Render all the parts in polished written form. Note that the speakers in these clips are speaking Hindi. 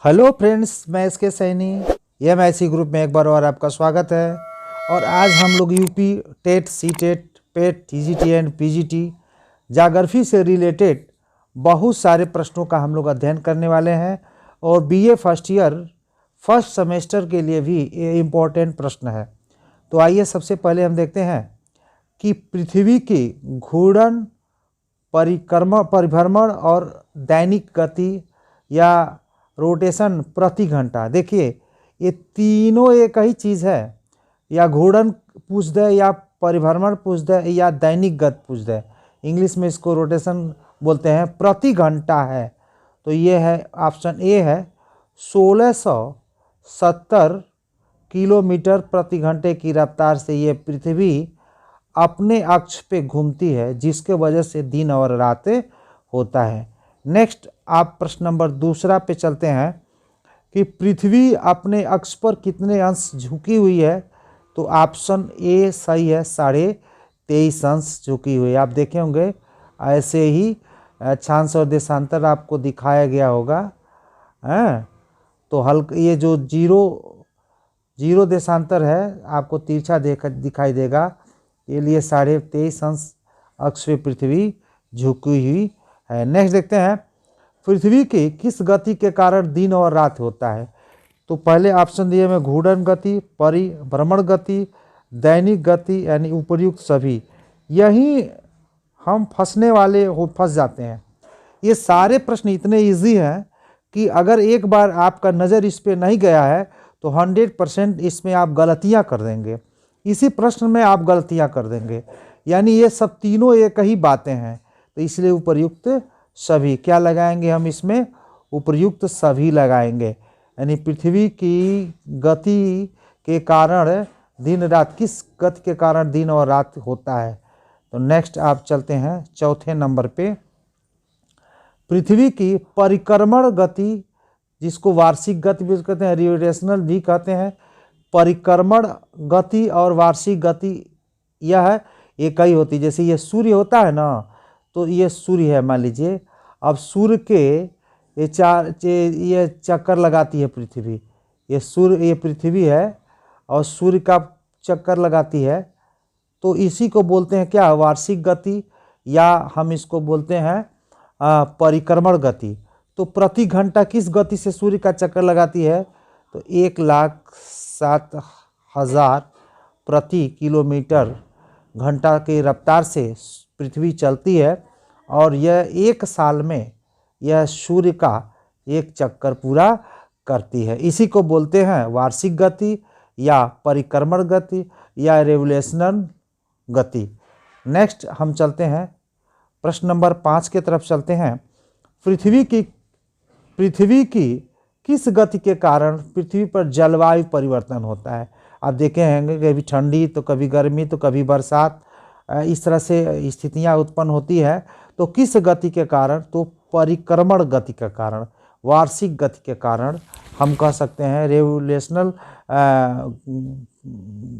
हेलो फ्रेंड्स, मैं इसके सैनी MIC ग्रुप में एक बार और आपका स्वागत है। और आज हम लोग UP TET, C TET, PET, TGT and PGT geography से रिलेटेड बहुत सारे प्रश्नों का हम लोग अध्ययन करने वाले हैं। और BA first year first semester के लिए भी ये इम्पोर्टेंट प्रश्न है। तो आइए सबसे पहले हम देखते हैं कि पृथ्वी की घूर्णन, परिभ्रमण और दैनिक गति या रोटेशन प्रति घंटा। देखिए, ये तीनों एक ही चीज़ है। या घूर्णन पूछ दे, या परिभ्रमण पूछ दे, या दैनिक गति पूछ दे। इंग्लिश में इसको रोटेशन बोलते हैं, प्रति घंटा है। तो ये है ऑप्शन ए है, 1670 किलोमीटर प्रति घंटे की रफ्तार से ये पृथ्वी अपने अक्ष पे घूमती है, जिसके वजह से दिन और रात होता है। नेक्स्ट आप प्रश्न नंबर दूसरा पे चलते हैं कि पृथ्वी अपने अक्ष पर कितने अंश झुकी हुई है। तो ऑप्शन ए सही है, 23.5 अंश झुकी हुई है। आप देखे होंगे ऐसे ही अक्षांश और देशांतर आपको दिखाया गया होगा। तो हल्का ये जो जीरो देशांतर है आपको तिरछा दिखाई देगा, ये लिए 23.5 अंश अक्ष पे पृथ्वी झुकी हुई है। नेक्स्ट देखते हैं, पृथ्वी की किस गति के कारण दिन और रात होता है। तो पहले ऑप्शन दिए में घूर्णन गति, परिभ्रमण गति, दैनिक गति, यानी उपर्युक्त सभी। यही हम फंस जाते हैं। ये सारे प्रश्न इतने इजी हैं कि अगर एक बार आपका नज़र इस पे नहीं गया है तो 100% इसमें आप गलतियां कर देंगे। इसी प्रश्न में आप गलतियां कर देंगे, यानी ये सब तीनों एक ही बातें हैं। तो इसलिए उपर्युक्त सभी क्या लगाएंगे हम इसमें, उपर्युक्त सभी लगाएंगे। यानी पृथ्वी की गति के कारण दिन रात, किस गति के कारण दिन और रात होता है। तो नेक्स्ट आप चलते हैं चौथे नंबर पे, पृथ्वी की परिक्रमण गति, जिसको वार्षिक गति भी कहते हैं, रोटेशनल भी कहते हैं। परिक्रमण गति और वार्षिक गति यह एक ही होती है। जैसे ये सूर्य होता है ना, तो ये सूर्य है मान लीजिए। अब सूर्य के ये चक्कर लगाती है पृथ्वी। ये पृथ्वी है और सूर्य का चक्कर लगाती है। तो इसी को बोलते हैं क्या, वार्षिक गति, या हम इसको बोलते हैं परिक्रमण गति। तो प्रति घंटा किस गति से सूर्य का चक्कर लगाती है, तो 1,07,000 प्रति किलोमीटर घंटा की रफ्तार से पृथ्वी चलती है। और यह एक साल में यह सूर्य का एक चक्कर पूरा करती है। इसी को बोलते हैं वार्षिक गति, या परिक्रमण गति, या रेवोल्यूशनल गति। नेक्स्ट हम चलते हैं प्रश्न नंबर 5 के तरफ चलते हैं। पृथ्वी की किस गति के कारण पृथ्वी पर जलवायु परिवर्तन होता है। आप देखे होंगे कभी ठंडी तो कभी गर्मी तो कभी बरसात, इस तरह से स्थितियां उत्पन्न होती है। तो किस गति के कारण, तो परिक्रमण गति के कारण, वार्षिक गति के कारण, हम कह सकते हैं रेवोल्यूशनल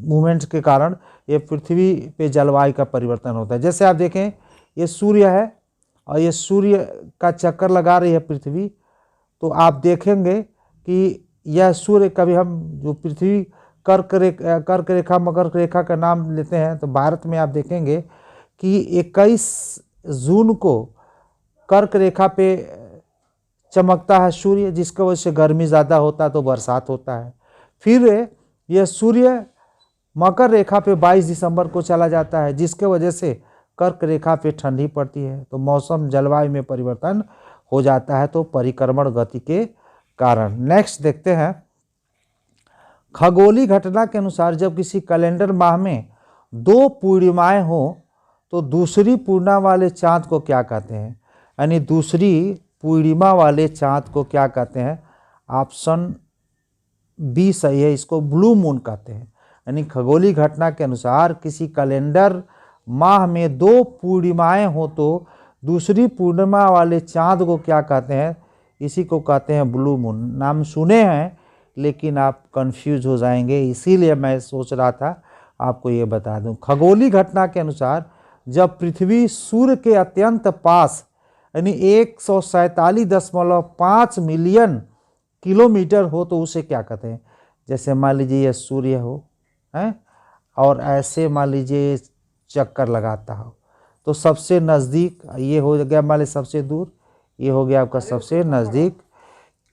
मूवमेंट के कारण ये पृथ्वी पे जलवायु का परिवर्तन होता है। जैसे आप देखें, ये सूर्य है और ये सूर्य का चक्कर लगा रही है पृथ्वी। तो आप देखेंगे कि यह सूर्य, कभी हम जो पृथ्वी कर्क रेखा, मकर रेखा का नाम लेते हैं, तो भारत में आप देखेंगे कि 21 जून को कर्क रेखा पे चमकता है सूर्य, जिसकी वजह से गर्मी ज़्यादा होता है तो बरसात होता है। फिर यह सूर्य मकर रेखा पे 22 दिसंबर को चला जाता है, जिसके वजह से कर्क रेखा पे ठंडी पड़ती है, तो मौसम जलवायु में परिवर्तन हो जाता है, तो परिक्रमण गति के कारण। नेक्स्ट देखते हैं, खगोलीय घटना के अनुसार जब किसी कैलेंडर माह में 2 पूर्णिमाएं हो तो दूसरी पूर्णिमा वाले चांद को क्या कहते हैं। यानी दूसरी पूर्णिमा वाले चांद को क्या कहते हैं, ऑप्शन बी सही है, इसको ब्लू मून कहते हैं। यानी खगोलीय घटना के अनुसार किसी कैलेंडर माह में 2 पूर्णिमाएं हो तो दूसरी पूर्णिमा वाले चांद को क्या कहते हैं, इसी को कहते हैं ब्लू मून। नाम सुने हैं लेकिन आप कंफ्यूज हो जाएंगे, इसीलिए मैं सोच रहा था आपको ये बता दूं। खगोलीय घटना के अनुसार जब पृथ्वी सूर्य के अत्यंत पास, यानी 147.5 मिलियन किलोमीटर हो तो उसे क्या कहते हैं? जैसे मान लीजिए ये सूर्य हो, हैं, और ऐसे मान लीजिए चक्कर लगाता हो, तो सबसे नज़दीक ये हो गया मान लीजिए सबसे दूर, ये हो गया आपका सबसे नज़दीक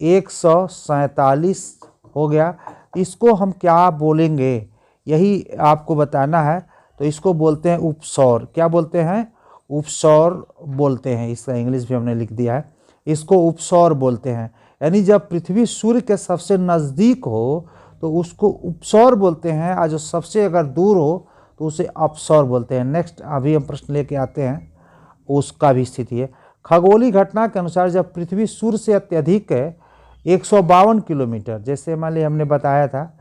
147 हो गया। इसको हम क्या बोलेंगे, यही आपको बताना है। तो इसको बोलते हैं उपसौर। क्या बोलते हैं? उपसौर बोलते हैं। इसका इंग्लिश भी हमने लिख दिया है, इसको उपसौर बोलते हैं। यानी जब पृथ्वी सूर्य के सबसे नज़दीक हो तो उसको उपसौर बोलते हैं, और जो सबसे अगर दूर हो तो उसे अपसौर बोलते हैं। नेक्स्ट अभी हम प्रश्न लेके आते हैं, उसका भी स्थिति है। खगोलीय घटना के अनुसार जब पृथ्वी सूर्य से अत्यधिक है 152 किलोमीटर, जैसे मान लीजिए हमने बताया था,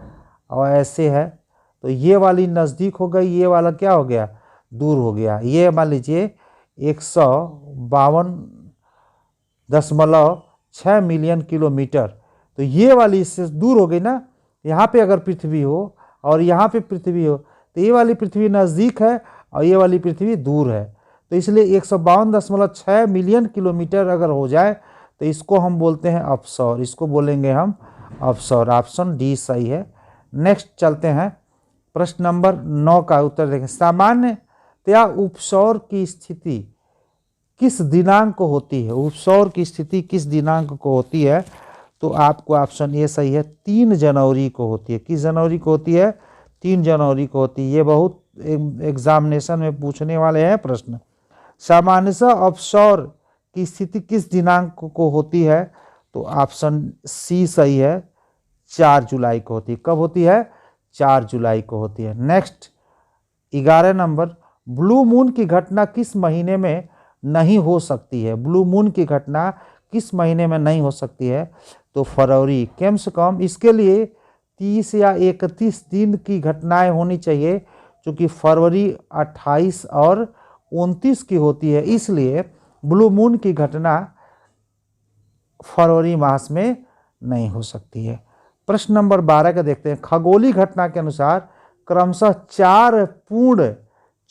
और ऐसे है, तो ये वाली नज़दीक हो गई, ये वाला क्या हो गया? दूर हो गया। ये मान लीजिए 152.6 मिलियन किलोमीटर, तो ये वाली इससे दूर हो गई ना। यहाँ पे अगर पृथ्वी हो और यहाँ पे पृथ्वी हो तो ये वाली पृथ्वी नज़दीक है और ये वाली पृथ्वी दूर है, तो इसलिए 152.6 मिलियन किलोमीटर अगर हो जाए तो इसको हम बोलते हैं अपसौर, इसको बोलेंगे हम अपसौर। ऑप्शन डी सही है। नेक्स्ट चलते हैं, प्रश्न नंबर 9 का उत्तर देखें। सामान्यतया उपसौर की स्थिति किस दिनांक को होती है? उपसौर की स्थिति किस दिनांक को होती है? तो आपको ऑप्शन ए सही है, 3 जनवरी को होती है। किस जनवरी को होती है? 3 जनवरी को होती है। ये बहुत एग्जामिनेशन में पूछने वाले हैं प्रश्न। सामान्यतः अपसौर की स्थिति किस दिनांक को होती है? तो ऑप्शन सी सही है, 4 जुलाई को होती है। कब होती है? 4 जुलाई को होती है। नेक्स्ट 11 नंबर, ब्लू मून की घटना किस महीने में नहीं हो सकती है? ब्लू मून की घटना किस महीने में नहीं हो सकती है? तो फरवरी। कम से कम इसके लिए 30 या 31 दिन की घटनाएं होनी चाहिए, क्योंकि फरवरी 28 और 29 की होती है, इसलिए ब्लू मून की घटना फरवरी मास में नहीं हो सकती है। प्रश्न नंबर 12 का देखते हैं। खगोलीय घटना के अनुसार क्रमशः 4 पूर्ण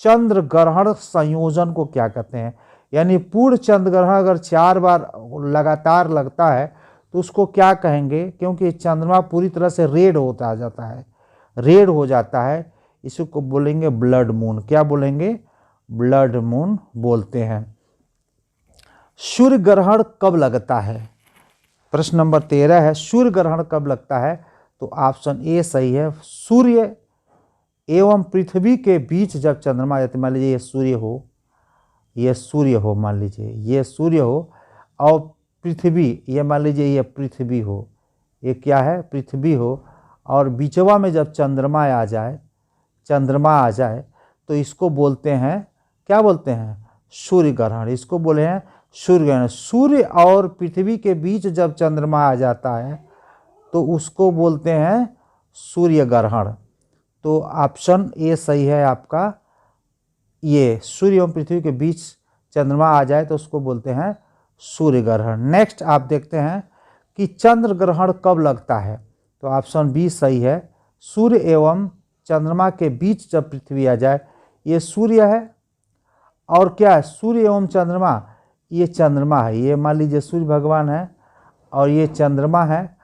चंद्र ग्रहण संयोजन को क्या कहते हैं? यानी पूर्ण चंद्र ग्रहण अगर 4 बार लगातार लगता है तो उसको क्या कहेंगे? क्योंकि चंद्रमा पूरी तरह से रेड होता जाता है, रेड हो जाता है, इसको बोलेंगे ब्लड मून। क्या बोलेंगे? ब्लड मून बोलते हैं। सूर्य ग्रहण कब लगता है? प्रश्न नंबर 13 है, सूर्य ग्रहण कब लगता है? तो ऑप्शन ए सही है, सूर्य एवं पृथ्वी के बीच जब चंद्रमा, मान लीजिए ये सूर्य हो, ये सूर्य हो, मान लीजिए ये सूर्य हो, और पृथ्वी, ये मान लीजिए ये पृथ्वी हो, ये क्या है? पृथ्वी हो, और बीचवा में जब चंद्रमा आ जाए, चंद्रमा आ जाए, तो इसको बोलते हैं, क्या बोलते हैं? सूर्य ग्रहण। इसको बोले हैं सूर्य ग्रहण। सूर्य और पृथ्वी के बीच जब चंद्रमा आ जाता है तो उसको बोलते हैं सूर्य ग्रहण। तो ऑप्शन ए सही है आपका, ये सूर्य एवं पृथ्वी के बीच चंद्रमा आ जाए तो उसको बोलते हैं सूर्य ग्रहण। नेक्स्ट आप देखते हैं कि चंद्र ग्रहण कब लगता है? तो ऑप्शन बी सही है, सूर्य एवं चंद्रमा के बीच जब पृथ्वी आ जाए। ये सूर्य है और क्या है? सूर्य एवं चंद्रमा, ये चंद्रमा है, ये मान लीजिए सूर्य भगवान है और ये चंद्रमा है,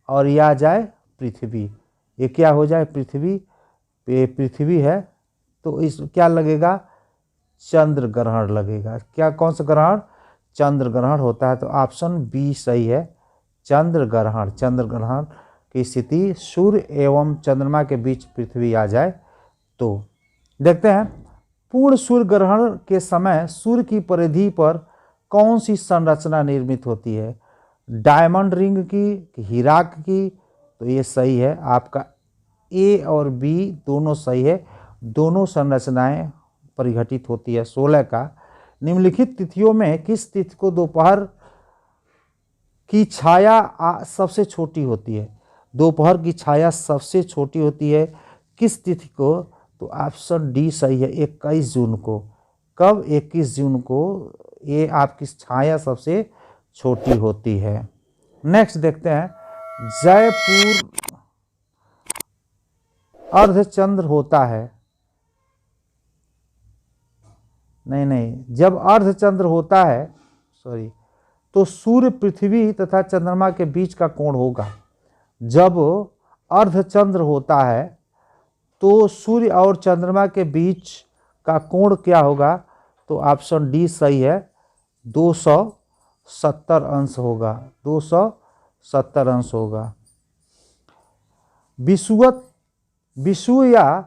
और ये आ जाए पृथ्वी, ये क्या हो जाए? पृथ्वी, ये पृथ्वी है, तो इस क्या लगेगा? चंद्र ग्रहण लगेगा। क्या, कौन सा ग्रहण? चंद्र ग्रहण होता है। तो ऑप्शन बी सही है, चंद्र ग्रहण। चंद्र ग्रहण की स्थिति सूर्य एवं चंद्रमा के बीच पृथ्वी आ जाए तो। देखते हैं, पूर्ण सूर्य ग्रहण के समय सूर्य की परिधि पर कौन सी संरचना निर्मित होती है? डायमंड रिंग की, हीराक की? तो ये सही है आपका, ए और बी दोनों सही है, दोनों संरचनाएं परिघटित होती है। 16 का, निम्नलिखित तिथियों में किस तिथि को दोपहर की छाया सबसे छोटी होती है? दोपहर की छाया सबसे छोटी होती है किस तिथि को? तो ऑप्शन डी सही है, 21 जून को। कब? 21 जून को ये आपकी छाया सबसे छोटी होती है। नेक्स्ट देखते हैं, जयपुर अर्धचंद्र होता है, नहीं, जब अर्धचंद्र होता है, सॉरी, तो सूर्य पृथ्वी तथा चंद्रमा के बीच का कोण होगा। जब अर्धचंद्र होता है तो सूर्य और चंद्रमा के बीच का कोण क्या होगा? तो ऑप्शन डी सही है, 270 अंश होगा, 270 अंश होगा। विषुवत या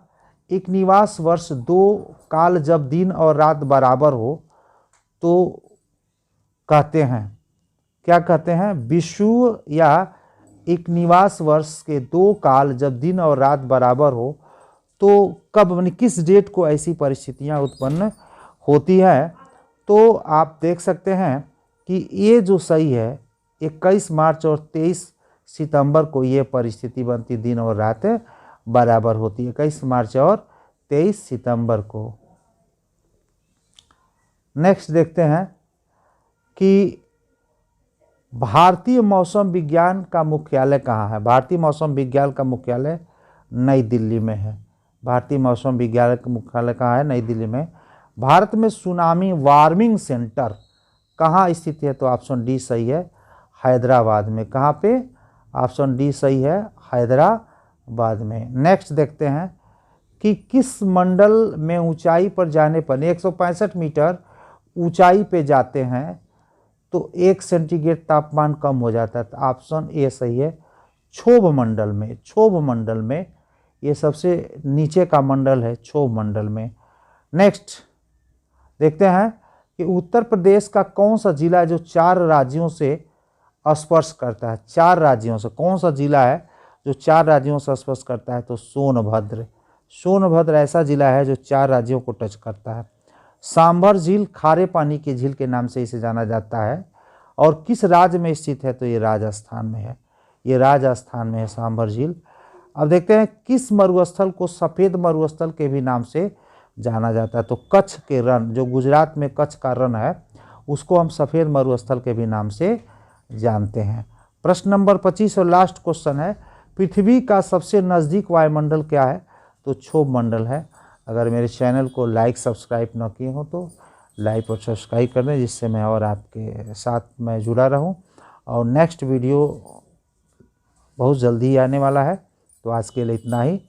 एक निवास वर्ष दो काल जब दिन और रात बराबर हो तो कहते हैं, क्या कहते हैं? विषुव या एक निवास वर्ष के दो काल जब दिन और रात बराबर हो तो कब, यानी किस डेट को ऐसी परिस्थितियां उत्पन्न होती है? तो आप देख सकते हैं कि ये जो सही है 21 मार्च और 23 सितंबर को ये परिस्थिति बनती, दिन और रात बराबर होती है, 21 मार्च और 23 सितंबर को। नेक्स्ट देखते हैं कि भारतीय मौसम विज्ञान का मुख्यालय कहाँ है? भारतीय मौसम विज्ञान का मुख्यालय नई दिल्ली में है। भारतीय मौसम विज्ञान का मुख्यालय कहाँ है? नई दिल्ली में। भारत में सुनामी वार्मिंग सेंटर कहाँ स्थित है? तो ऑप्शन डी सही है, हैदराबाद में। कहाँ पे? ऑप्शन डी सही है, हैदराबाद में। नेक्स्ट देखते हैं कि किस मंडल में ऊंचाई पर जाने पर 165 मीटर ऊंचाई पे जाते हैं तो 1 सेंटीग्रेड तापमान कम हो जाता है? तो ऑप्शन ए सही है, क्षोभ मंडल में। क्षोभ मंडल में, ये सबसे नीचे का मंडल है, क्षोभ मंडल में। नेक्स्ट देखते हैं कि उत्तर प्रदेश का कौन सा जिला जो 4 राज्यों से स्पर्श करता है? 4 राज्यों से कौन सा जिला है जो 4 राज्यों से स्पर्श करता है? तो सोनभद्र। सोनभद्र ऐसा जिला है जो 4 राज्यों को टच करता है। सांभर झील खारे पानी की झील के नाम से इसे जाना जाता है और किस राज्य में स्थित है? तो ये राजस्थान में है, ये राजस्थान में है सांभर झील। अब देखते हैं किस मरुस्थल को सफ़ेद मरुस्थल के भी नाम से जाना जाता है? तो कच्छ के रण, जो गुजरात में कच्छ का रण है, उसको हम सफ़ेद मरुस्थल के भी नाम से जानते हैं। प्रश्न नंबर 25 और लास्ट क्वेश्चन है, पृथ्वी का सबसे नज़दीक वायुमंडल क्या है? तो क्षोभ मंडल है। अगर मेरे चैनल को लाइक सब्सक्राइब न किए हो तो लाइक और सब्सक्राइब कर दें, जिससे मैं और आपके साथ मैं जुड़ा रहूं। और नेक्स्ट वीडियो बहुत जल्दी ही आने वाला है। तो आज के लिए इतना ही।